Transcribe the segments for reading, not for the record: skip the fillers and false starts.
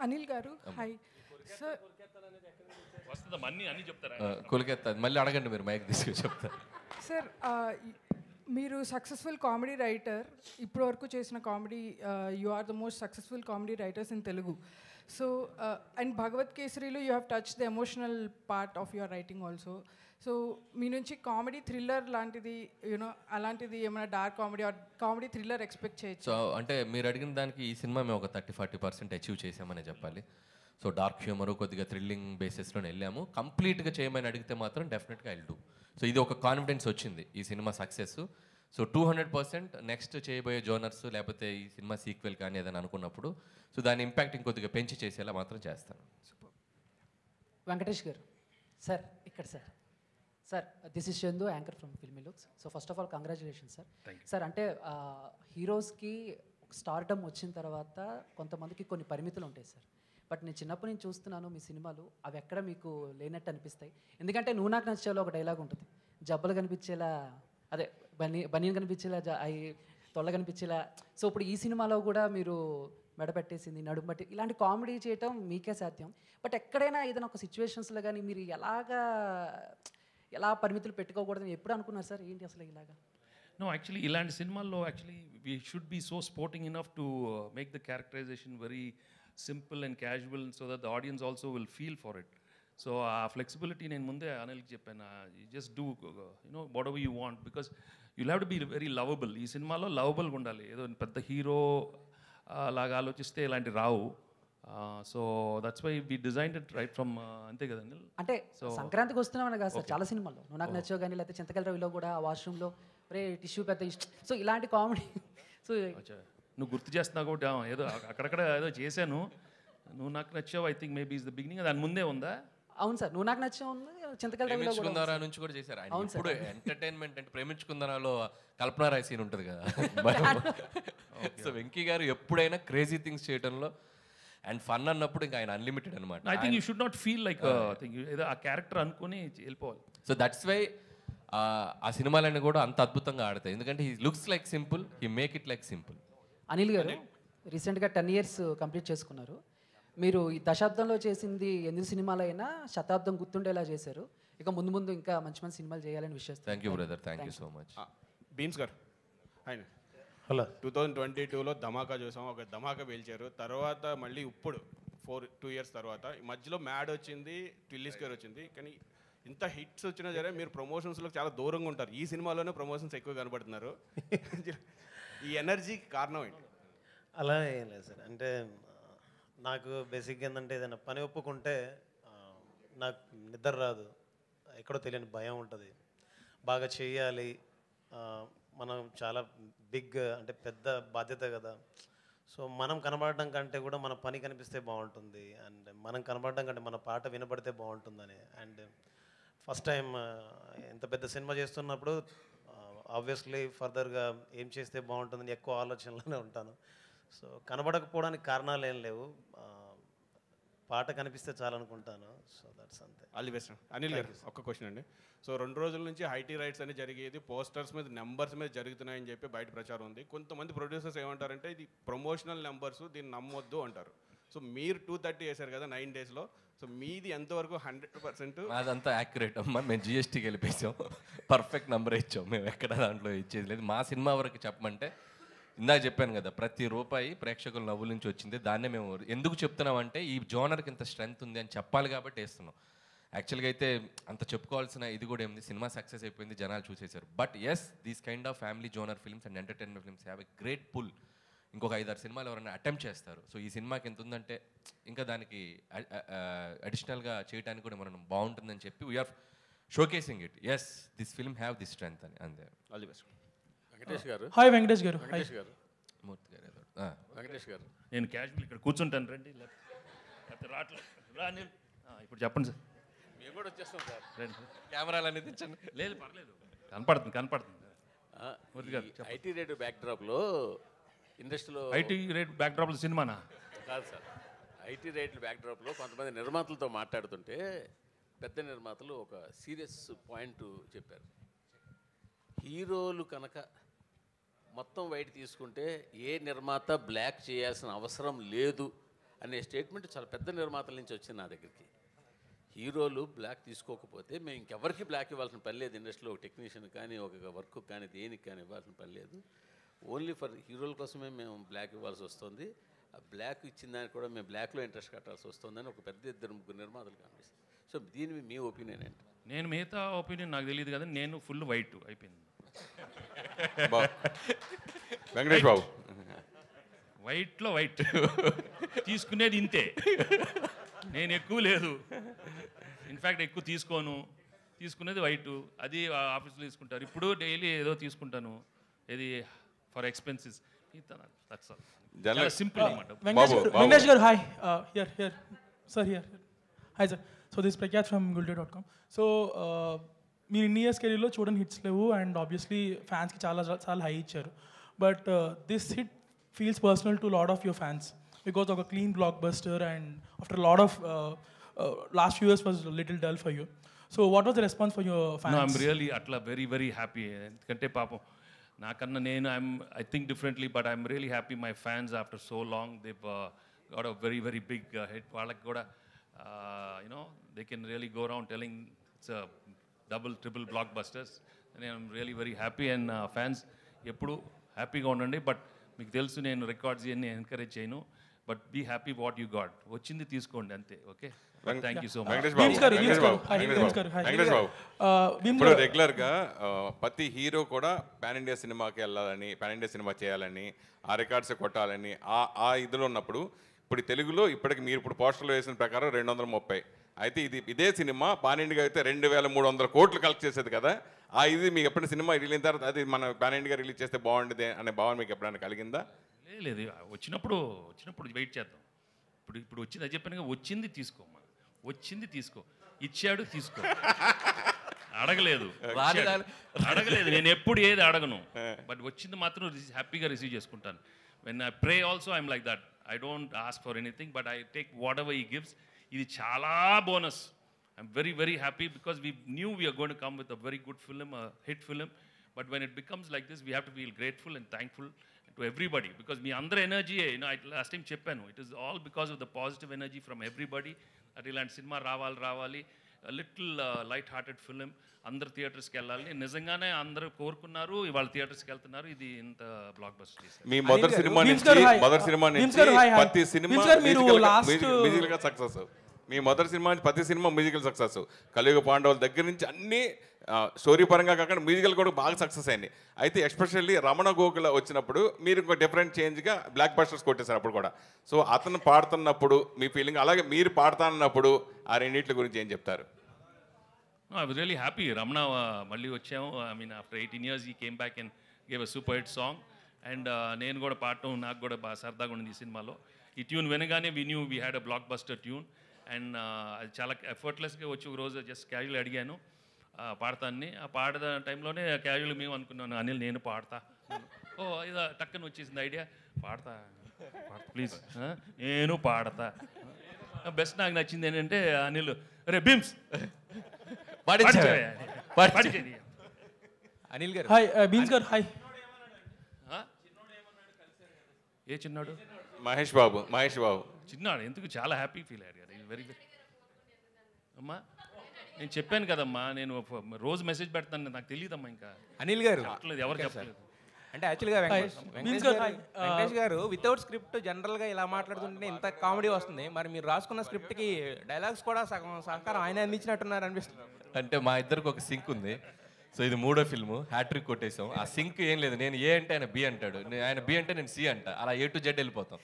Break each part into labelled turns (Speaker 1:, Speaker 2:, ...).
Speaker 1: అనిల్ గారు hi sir.
Speaker 2: వస్తుందమ్మా అన్ని చెప్తారా?
Speaker 3: కొలికెత్తా మళ్ళీ అడగండి, మీరు మైక్ తీసుకొని చెప్తారు.
Speaker 1: సార్ మీరు సక్సెస్ఫుల్ కామెడీ రైటర్, ఇప్పటి వరకు చేసిన comedy, you are the most successful comedy writers in Telugu. So and Bhagavath కేసరిలో you have touch the emotional part of your writing also. So మీ నుంచి కామెడీ థ్రిల్లర్ లాంటిది, యూనో అలాంటిది ఏమైనా dark comedy or comedy thriller expect చేయొచ్చు?
Speaker 3: So అంటే మీరు అడిగిన దానికి ఈ సినిమా మేము ఒక 30-40% అచీవ్ చేసామనే చెప్పాలి. సో డార్క్ హ్యూమర్, కొద్దిగా థ్రిల్లింగ్ బేసిస్లోనే వెళ్ళాము. కంప్లీట్గా చేయమని అడిగితే మాత్రం డెఫినెట్గా ఐల్ డూ. సో ఇది ఒక కాన్ఫిడెన్స్ వచ్చింది ఈ సినిమా సక్సెస్. సో 200% నెక్స్ట్ చేయబోయే జోనర్స్ లేకపోతే ఈ సినిమా సీక్వెల్ కానీ ఏదైనా అనుకున్నప్పుడు సో దాని ఇంపాక్ట్ ఇంకొద్దిగా పెంచి చేసేలా మాత్రం చేస్తాను.
Speaker 4: వెంకటేష్ గారు సార్, ఇక్కడ sir. Sir, this is Chandu, anchor from filmy looks. So first of all congratulations sir. Sir అంటే హీరోస్కి స్టార్డమ్ వచ్చిన తర్వాత కొంతమందికి కొన్ని పరిమితులు ఉంటాయి సార్. బట్ నేను చిన్నప్పటి నుంచి చూస్తున్నాను మీ సినిమాలు, అవి ఎక్కడ మీకు లేనట్టు అనిపిస్తాయి. ఎందుకంటే నువ్వు నాకు నచ్చేలో ఒక డైలాగ్ ఉంటుంది, జబ్బలు కనిపించేలా, అదే బనీన్ కనిపించేలా, అవి తొల్ల కనిపించేలా. సో ఇప్పుడు ఈ సినిమాలో కూడా మీరు మెడ పెట్టేసింది, నడుము బట్టి, ఇలాంటి కామెడీ చేయటం మీకే సాధ్యం. బట్ ఎక్కడైనా ఏదైనా ఒక సిచ్యువేషన్స్లో కానీ మీరు ఎలా పరిమితులు పెట్టుకోకూడదని ఎప్పుడు అనుకున్నారు సార్? ఏంటి అసలు ఇలాగా?
Speaker 2: No, actually, ఇలాంటి సినిమాల్లో actually we should be so sporting enough to make the characterization very simple and casual so that the audience also will feel for it. So flexibility నేను ముందే అనిల్కి చెప్పాను, you just do whatever you want because you'll have to be very lovable. ఈ సినిమాలో లవబుల్గా ఉండాలి. ఏదో పెద్ద hero లాగా ఆలోచిస్తే ఇలాంటి రావు. So that's why we designed it right from, అంతే కదా అనిల్?
Speaker 4: అంటే సంక్రాంతికి వస్తున్నామని కాదు సార్, చాలా సినిమాల్లో నువ్వు నాకు నచ్చావు కానీ, లేకపోతే చింతకల రవిలో కూడా వాష్రూమ్లో రే టిష్యూ పెద్ద ఇష్టం. సో ఇలాంటి కామెడీ. సో
Speaker 2: నువ్వు గుర్తు చేస్తున్నావు కాబట్టి ఏదో అక్కడక్కడ ఏదో చేశాను. నువ్వు నాకు నచ్చావు I think maybe is the beginning, దాని ముందే ఉందా?
Speaker 4: అవును సార్, నువ్వు నాకు నచ్చావు ఉంది, చింతకల రవిలో
Speaker 3: ప్రేమించుకుందారా నుంచి కూడా చేశారు. ఇప్పుడు ఎంటర్టైన్మెంట్ అంటే ప్రేమించుకుందారాలో కల్పన రాయ్ సీన్ ఉంటుంది కదా. సో వెంకీ గారు ఎప్పుడైనా క్రేజీ థింగ్స్ చేయడంలో అండ్ ఫన్ అన్నప్పుడు ఇంకా ఆయన అన్లిమిటెడ్ అనమాట.
Speaker 2: I think you should not feel like ఏదో ఆ క్యారెక్టర్ అనుకుని వెళ్ళిపోవాలి.
Speaker 3: సో దట్స్ వై ఆ సినిమాలన్నీ కూడా అంత అద్భుతంగా ఆడతాయి. ఎందుకంటే he looks like simple, he make it like simple.
Speaker 4: Anil గారు రీసెంట్గా 10 years కంప్లీట్ చేసుకున్నారు. మీరు ఈ దశాబ్దంలో చేసింది 8 సినిమాలైనా శతాబ్దం గుర్తుండేలా చేశారు. ఇక ముందు ముందు ఇంకా మంచి మంచి సినిమాలు చేయాలని విషయం.
Speaker 3: Thank you brother, thank you so much.
Speaker 5: Beans గారు ఆయన
Speaker 6: హలో
Speaker 5: 2022లో ధమాకా చూసాం, ఒక ధమాకా పేల్చారు. తర్వాత మళ్ళీ ఇప్పుడు 2 years తర్వాత మధ్యలో మ్యాడ్ వచ్చింది, ట్విల్లీస్ గారు వచ్చింది. కానీ ఇంత హిట్స్ వచ్చినా సరే మీరు ప్రమోషన్స్లో చాలా దూరంగా ఉంటారు. ఈ సినిమాలోనే ప్రమోషన్స్ ఎక్కువ కనబడుతున్నారు. ఈ ఎనర్జీకి కారణం ఏంటి?
Speaker 6: అలా ఏం లేదు సార్. అంటే నాకు బేసిక్గా ఏంటంటే ఏదైనా పని ఒప్పుకుంటే నాకు నిద్ర రాదు, ఎక్కడో తెలియని భయం ఉంటుంది. బాగా చేయాలి, మనం చాలా బిగ్ అంటే పెద్ద బాధ్యత కదా. సో మనం కనబడడం కంటే కూడా మన పని కనిపిస్తే బాగుంటుంది, అండ్ మనం కనబడడం కంటే మన పాట వినపడితే బాగుంటుందని. అండ్ ఫస్ట్ టైం ఇంత పెద్ద సినిమా చేస్తున్నప్పుడు ఆబ్వియస్లీ ఫర్దర్గా ఏం చేస్తే బాగుంటుందని ఎక్కువ ఆలోచనలోనే ఉంటాను. సో కనబడకపోవడానికి కారణాలు ఏం లేవు, పాట కనిపిస్తే చాలనుకుంటాను. సో దట్స్ అంతే.
Speaker 5: All the best. Anil garu ఒక్క క్వశ్చన్ అండి. సో 2 రోజుల నుంచి ఐటీ రైట్స్ అని జరిగేది, పోస్టర్స్ మీద నెంబర్స్ మీద జరుగుతున్నాయని చెప్పి బయట ప్రచారం ఉంది. కొంతమంది ప్రొడ్యూసర్స్ ఏమంటారంటే ఇది ప్రమోషనల్ నెంబర్స్, దీన్ని నమ్మొద్దు అంటారు. సో మీరు 230 వేశారు కదా 9 daysలో. సో మీది ఎంతవరకు 100%?
Speaker 3: అదంతా యాక్యురేట్ అమ్మా. మేము జిఎస్టీకి వెళ్ళిపోయాం, పర్ఫెక్ట్ నెంబర్ ఇచ్చాం. మేము ఎక్కడ దాంట్లో ఇచ్చేది లేదు. మా సినిమా వరకు చెప్పమంటే ఇందాక చెప్పాను కదా, ప్రతి రూపాయి ప్రేక్షకుల నవ్వుల నుంచి వచ్చింది. దాన్నే మేము ఎందుకు చెప్తున్నామంటే ఈ జోనర్కి ఇంత స్ట్రెంగ్త్ ఉంది అని చెప్పాలి కాబట్టి వేస్తున్నాం. యాక్చువల్గా అయితే అంత చెప్పుకోవాల్సిన ఇది కూడా ఏముంది, సినిమా సక్సెస్ అయిపోయింది, జనాలు చూసేశారు. But yes, these kind of family genre films and entertainment films have a great pull. ఇంకొక 5-6 సినిమాలు ఎవరైనా అటెంప్ట్ చేస్తారు. సో ఈ సినిమాకి ఎంత ఉందంటే ఇంకా దానికి అడిషనల్గా చేయడానికి కూడా మనం బాగుంటుందని చెప్పి we're showcasing it. Yes, this film have this strength అని. అంతే.
Speaker 5: All the best.
Speaker 7: వెంకటేష్ గారు.
Speaker 1: హాయ్ వెంకటేష్ గారు.
Speaker 7: వెంకటేష్ గారు.
Speaker 3: మూర్తి గారు.
Speaker 7: వెంకటేష్ గారు,
Speaker 2: నేను క్యాజువల్ ఇక్కడ కూర్చుంటాను రండి, లేకపోతే రావట్లేదు. ఇప్పుడు చెప్పండి సార్.
Speaker 7: మేము కూడా వచ్చేస్తాం సార్.
Speaker 2: రండి.
Speaker 3: కెమెరాలు అనేది తెచ్చండి.
Speaker 2: లేదు పర్లేదు, కనపడుతుంది. మూర్తి గారు
Speaker 7: ఐటీ రేడియో బ్యాక్డ్రాప్లో ఇండస్ట్రీలో
Speaker 2: ఐటీ రేట్ బ్యాక్డ్రాప్లో సినిమానా
Speaker 7: కాదు సార్, ఐటీ రేట్ల బ్యాక్డ్రాప్లో కొంతమంది నిర్మాతలతో మాట్లాడుతుంటే పెద్ద నిర్మాతలు ఒక సీరియస్ పాయింట్ చెప్పారు. హీరోలు కనుక మొత్తం వైట్ తీసుకుంటే ఏ నిర్మాత బ్లాక్ చేయాల్సిన అవసరం లేదు అనే స్టేట్మెంట్ చాలా పెద్ద నిర్మాతల నుంచి వచ్చింది నా దగ్గరికి. హీరోలు బ్లాక్ తీసుకోకపోతే మేము ఇంకెవరికి బ్లాక్ ఇవ్వాల్సిన పని లేదు. ఇండస్ట్రీలో ఒక టెక్నీషియన్ కానీ ఒక వర్క్ కానీ దేనికి కానీ ఇవ్వాల్సిన పని లేదు. ఓన్లీ ఫర్ హీరోల కోసమే మేము బ్లాక్ ఇవ్వాల్సి వస్తుంది. ఆ బ్లాక్ ఇచ్చిన దానికి కూడా మేము బ్లాక్లో ఇంట్రెస్ట్ కట్టాల్సి వస్తుందని ఒక పెద్ద 2-3 నిర్మాతలు కనిపిస్తుంది. సో దీని మీ ఒపీనియన్ ఏంటి?
Speaker 2: నేను మిగతా ఒపీనియన్ నాకు తెలియదు కదా, నేను ఫుల్ వైట్ అయిపోయింది.
Speaker 8: వెంకటేష్ బాబు
Speaker 2: వైట్లో వైట్ తీసుకునేది ఇంతే, నేను ఎక్కువ లేదు. ఇన్ఫ్యాక్ట్ ఎక్కువ తీసుకునేది వైట్. అది ఆఫీస్లో తీసుకుంటారు. ఇప్పుడు డైలీ ఏదో తీసుకుంటాను, ఇది ఫర్ ఎక్స్పెన్సెస్. చాలా సింపుల్ అనమాట.
Speaker 9: Venkatesh garu, hi. Here. Sir, here. Hi, sir. So this is Prakyat from Gulde.com. So మీరు ఇన్ని ఇయర్స్ కెరీర్లో చూడని హిట్స్ లేవు అండ్ ఆబ్వియస్లీ ఫ్యాన్స్కి చాలా హై ఇచ్చారు. But this hit feels personal to lot of your fans because ఒక clean blockbuster and after lot of last few years was little dull for you. So what was the response for your fans?
Speaker 2: I'm really అట్లా very very happy. ఎందుకంటే పాపం నాకన్నా నేను I think differently, but I'm really happy my fans after so long they got a very very big hit. వాళ్ళకి కూడా you know they can really go around telling it's double triple blockbusters. నేను really very happy. And fans ఎప్పుడు హ్యాపీగా ఉండండి. But మీకు తెలుసు నేను records ఇవన్నీ ఎంకరేజ్ చేయను. But be happy what you got. వచ్చింది తీసుకోండి అంతే. Okay, thank you so much.
Speaker 8: Venkatesh Babu ఇప్పుడు రెగ్యులర్గా ప్రతి హీరో కూడా పాన్ ఇండియా సినిమాకి వెళ్ళాలని, పాన్ ఇండియా సినిమా చేయాలని, ఆ రికార్డ్స్ కొట్టాలని ఆ ఇదిలో ఉన్నప్పుడు ఇప్పుడు తెలుగులో ఇప్పటికి మీరు ఇప్పుడు పోస్టర్లో వేసిన ప్రకారం 230. అయితే ఇదే సినిమా పాన్ ఇండియా అయితే 2300 కోట్లు కలెక్ట్ చేసేది కదా. ఇది మీకు ఎప్పుడైనా సినిమా రిలీజ్ అయిన తర్వాత అది మన పాన్ ఇండియా రిలీజ్ చేస్తే బాగుండేది అనే భావన మీకు ఎప్పుడైనా కలిగిందా?
Speaker 2: లేదు, వచ్చినప్పుడు వెయిట్ చేద్దాం. ఇప్పుడు వచ్చింది అది చెప్పాను, వచ్చింది తీసుకోమ్మా, వచ్చింది తీసుకో, ఇచ్చాడు తీసుకో. అడగలేదు, నేను ఎప్పుడు ఏది అడగను. బట్ వచ్చింది మాత్రం హ్యాపీగా రిసీవ్ చేసుకుంటాను. When I pray also I'm like that. I don't ask for anything but I take whatever he gives. ఇది చాలా bonus. I'm very very happy because we knew we're going to come with a very good film, hit film. But when it becomes like this we have to feel grateful and thankful to everybody because మీ అందరి energy, last time చెప్పాను, it is all because of the positive energy from everybody. At ఇలాంటి cinema రావాలి, little light hearted film, అందరు థియేటర్స్కి వెళ్ళాలి. నిజంగానే అందరూ కోరుకున్నారు, ఇవాళ థియేటర్స్కి వెళ్తున్నారు. ఇది ఇంత బ్లాక్ బస్టర్.
Speaker 8: మీ మొదటి సినిమా నుంచి ప్రతి సినిమా మ్యూజికల్గా సక్సెస్. మీ మొదటి సినిమా నుంచి ప్రతి సినిమా మ్యూజికల్ సక్సెస్. కలియుగ పాండవుల దగ్గర నుంచి అన్ని స్టోరీ పరంగా కాకుండా మ్యూజికల్ కూడా బాగా సక్సెస్ అయింది. అయితే ఎస్పెషల్లీ రమణ గోకుల వచ్చినప్పుడు మీరు ఇంకో డిఫరెంట్ చేంజ్గా బ్లాక్ బస్టర్స్ కొట్టేశారు అప్పుడు కూడా. సో అతను పాడుతున్నప్పుడు మీ ఫీలింగ్, అలాగే మీరు పాడుతున్నప్పుడు ఆ రెండింటి గురించి ఏం చెప్తారు?
Speaker 2: I was really happy. Ramana మళ్ళీ వచ్చాము. ఐ మీన్ ఆఫ్టర్ 18 years ఈ came back and gave a super hit song. And నేను కూడా పాడటం నాకు కూడా బాగా సరదాగా ఉండింది ఈ సినిమాలో. ఈ ట్యూన్ వినగానే we had a block buster tune. And అది చాలా ఎఫర్ట్లెస్గా వచ్చి ఒక రోజు జస్ట్ క్యాజువల్ అడిగాను పాడతాన్ని. ఆ పాడే టైంలోనే క్యాజువల్ మేము అనుకున్నాను, అనిల్ నేను పాడతా. ఇదో టక్కన వచ్చేసింది ఐడియా, పాడతా ప్లీజ్, నేను పాడతా. బెస్ట్ నాకు నచ్చింది ఏంటంటే అనిల్, అరే బిమ్స్
Speaker 9: అనిల్ గారు. హాయ్ బీమ్స్ గారు. హాయ్.
Speaker 2: ఏ చిన్నాడు?
Speaker 8: మహేష్ బాబు.
Speaker 2: చిన్నాడు ఎందుకు చాలా హ్యాపీ ఫీల్ అయ్యాడు కదా. వెరీ వెరీ అమ్మా, నేను చెప్పాను కదమ్మా, నేను రోజు మెసేజ్ పెడతాను, నాకు తెలియదమ్మా. ఇంకా
Speaker 10: అనిల్ గారు
Speaker 2: ఎవరు చెప్పలేదు.
Speaker 10: అంటే యాక్చువల్గా వెంకటేష్ గారు వితౌట్ స్క్రిప్ట్ జనరల్గా ఇలా మాట్లాడుతుంటే ఇంత కామెడీ వస్తుంది. మరి మీరు రాసుకున్న స్క్రిప్ట్కి డైలాగ్స్ కూడా సగం సహకారం ఆయన అందించినట్టున్నారు అనిపిస్తుంది.
Speaker 3: అంటే మా ఇద్దరికి ఒక సింక్ ఉంది. సో ఇది 3వ ఫిల్ము, హ్యాట్రిక్ కొట్టేసాం. ఆ సింక్ ఏం లేదు, నేను ఏ అంటే ఆయన బి అంటాడు, ఆయన బి అంటే నేను సి అంట, అలా A to Z వెళ్ళిపోతాం.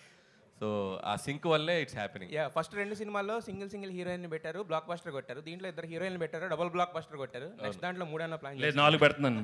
Speaker 3: సో ఆ సింక్ వల్లే ఇట్స్ హ్యాపెనింగ్.
Speaker 10: ఫస్ట్ 2 సినిమాల్లో సింగిల్ హీరోయిన్ పెట్టారు, బ్లాక్ బస్టర్ కొట్టారు. దీంట్లో 2 హీరోయిన్లు పెట్టారు, డబుల్ బ్లాక్ బస్టర్ కొట్టారు. నెక్స్ట్ దాంట్లో 3 ప్లాన్
Speaker 2: లేదు, 4 పెడుతున్నాను.